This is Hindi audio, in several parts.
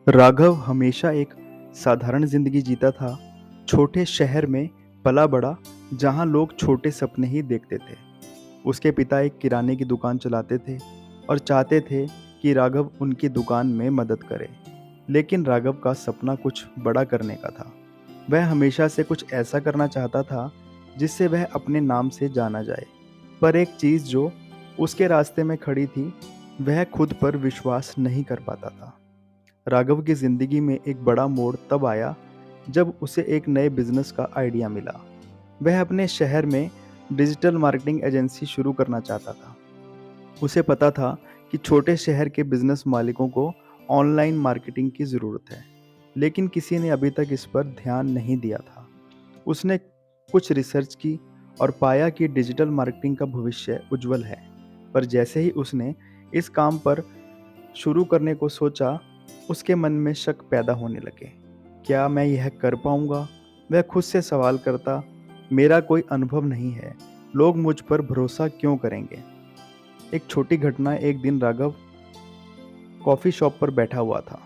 राघव हमेशा एक साधारण जिंदगी जीता था। छोटे शहर में पला बड़ा, जहां लोग छोटे सपने ही देखते थे। उसके पिता एक किराने की दुकान चलाते थे और चाहते थे कि राघव उनकी दुकान में मदद करे। लेकिन राघव का सपना कुछ बड़ा करने का था। वह हमेशा से कुछ ऐसा करना चाहता था जिससे वह अपने नाम से जाना जाए। पर एक चीज़ जो उसके रास्ते में खड़ी थी, वह खुद पर विश्वास नहीं कर पाता था। राघव की जिंदगी में एक बड़ा मोड़ तब आया जब उसे एक नए बिजनेस का आइडिया मिला। वह अपने शहर में डिजिटल मार्केटिंग एजेंसी शुरू करना चाहता था। उसे पता था कि छोटे शहर के बिजनेस मालिकों को ऑनलाइन मार्केटिंग की ज़रूरत है, लेकिन किसी ने अभी तक इस पर ध्यान नहीं दिया था। उसने कुछ रिसर्च की और पाया कि डिजिटल मार्केटिंग का भविष्य उज्जवल है। पर जैसे ही उसने इस काम पर शुरू करने को सोचा, उसके मन में शक पैदा होने लगे। क्या मैं यह कर पाऊंगा? वह खुद से सवाल करता, मेरा कोई अनुभव नहीं है, लोग मुझ पर भरोसा क्यों करेंगे? एक छोटी घटना। एक दिन राघव कॉफ़ी शॉप पर बैठा हुआ था,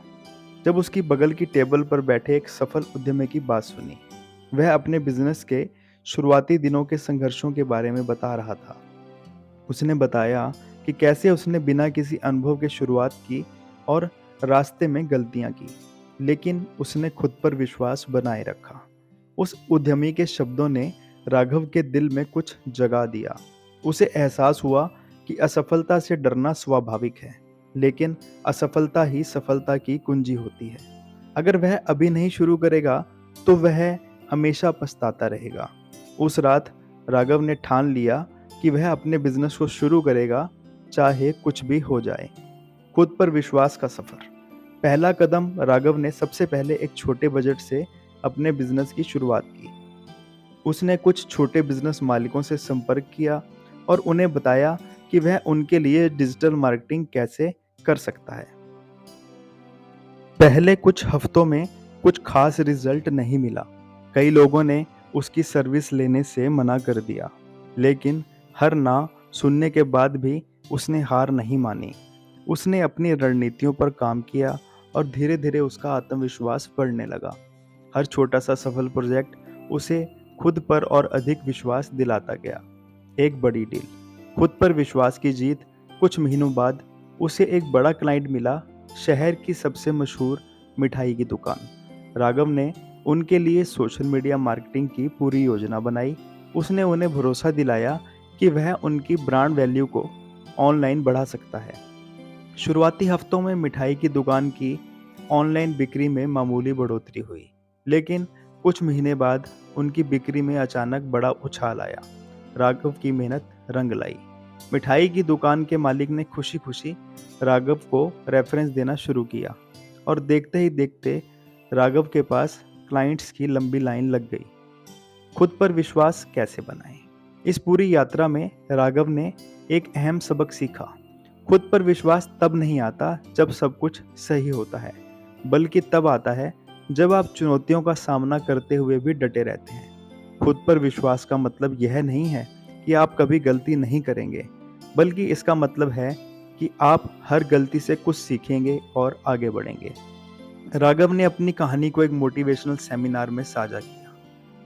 जब उसकी बगल की टेबल पर बैठे एक सफल उद्यमी की बात सुनी। वह अपने बिजनेस के शुरुआती दिनों के संघर्षों के बारे में बता रहा था। उसने बताया कि कैसे उसने बिना किसी अनुभव के शुरुआत की और रास्ते में गलतियां की, लेकिन उसने खुद पर विश्वास बनाए रखा। उस उद्यमी के शब्दों ने राघव के दिल में कुछ जगा दिया। उसे एहसास हुआ कि असफलता से डरना स्वाभाविक है, लेकिन असफलता ही सफलता की कुंजी होती है। अगर वह अभी नहीं शुरू करेगा तो वह हमेशा पछताता रहेगा। उस रात राघव ने ठान लिया कि वह अपने बिजनेस को शुरू करेगा, चाहे कुछ भी हो जाए। खुद पर विश्वास का सफर। पहला कदम। राघव ने सबसे पहले एक छोटे बजट से अपने बिजनेस की शुरुआत की। उसने कुछ छोटे बिजनेस मालिकों से संपर्क किया और उन्हें बताया कि वह उनके लिए डिजिटल मार्केटिंग कैसे कर सकता है। पहले कुछ हफ्तों में कुछ खास रिजल्ट नहीं मिला। कई लोगों ने उसकी सर्विस लेने से मना कर दिया, लेकिन हर ना सुनने के बाद भी उसने हार नहीं मानी। उसने अपनी रणनीतियों पर काम किया और धीरे धीरे उसका आत्मविश्वास बढ़ने लगा। हर छोटा सा सफल प्रोजेक्ट उसे खुद पर और अधिक विश्वास दिलाता गया। एक बड़ी डील। खुद पर विश्वास की जीत। कुछ महीनों बाद उसे एक बड़ा क्लाइंट मिला, शहर की सबसे मशहूर मिठाई की दुकान। राघव ने उनके लिए सोशल मीडिया मार्केटिंग की पूरी योजना बनाई। उसने उन्हें भरोसा दिलाया कि वह उनकी ब्रांड वैल्यू को ऑनलाइन बढ़ा सकता है। शुरुआती हफ्तों में मिठाई की दुकान की ऑनलाइन बिक्री में मामूली बढ़ोतरी हुई, लेकिन कुछ महीने बाद उनकी बिक्री में अचानक बड़ा उछाल आया। राघव की मेहनत रंग लाई। मिठाई की दुकान के मालिक ने खुशी खुशी राघव को रेफरेंस देना शुरू किया और देखते ही देखते राघव के पास क्लाइंट्स की लंबी लाइन लग गई। खुद पर विश्वास कैसे बनाएं? इस पूरी यात्रा में राघव ने एक अहम सबक सीखा। खुद पर विश्वास तब नहीं आता जब सब कुछ सही होता है, बल्कि तब आता है जब आप चुनौतियों का सामना करते हुए भी डटे रहते हैं। खुद पर विश्वास का मतलब यह नहीं है कि आप कभी गलती नहीं करेंगे, बल्कि इसका मतलब है कि आप हर गलती से कुछ सीखेंगे और आगे बढ़ेंगे। राघव ने अपनी कहानी को एक मोटिवेशनल सेमिनार में साझा किया,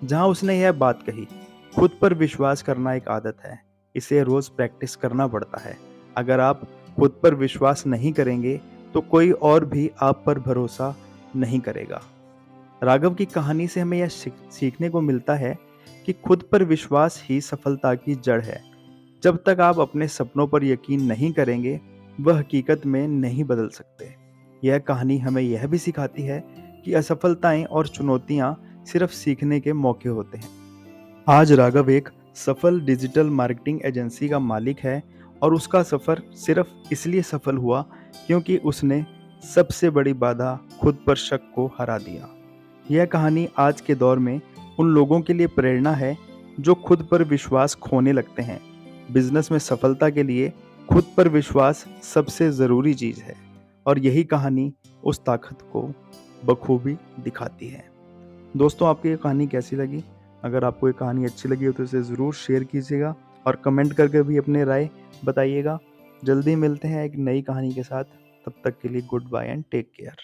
जहां उसने यह बात कही, खुद पर विश्वास करना एक आदत है, इसे रोज प्रैक्टिस करना पड़ता है। अगर आप खुद पर विश्वास नहीं करेंगे तो कोई और भी आप पर भरोसा नहीं करेगा। राघव की कहानी से हमें यह सीखने को मिलता है कि खुद पर विश्वास ही सफलता की जड़ है। जब तक आप अपने सपनों पर यकीन नहीं करेंगे, वह हकीकत में नहीं बदल सकते। यह कहानी हमें यह भी सिखाती है कि असफलताएं और चुनौतियां सिर्फ सीखने के मौके होते हैं। आज राघव एक सफल डिजिटल मार्केटिंग एजेंसी का मालिक है और उसका सफर सिर्फ इसलिए सफल हुआ क्योंकि उसने सबसे बड़ी बाधा, खुद पर शक को हरा दिया। यह कहानी आज के दौर में उन लोगों के लिए प्रेरणा है जो खुद पर विश्वास खोने लगते हैं। बिजनेस में सफलता के लिए खुद पर विश्वास सबसे ज़रूरी चीज़ है और यही कहानी उस ताकत को बखूबी दिखाती है। दोस्तों, आपको ये कहानी कैसी लगी? अगर आपको ये कहानी अच्छी लगी हो तो इसे ज़रूर शेयर कीजिएगा और कमेंट करके भी अपने राय बताइएगा। जल्दी मिलते हैं एक नई कहानी के साथ। तब तक के लिए goodbye and take care.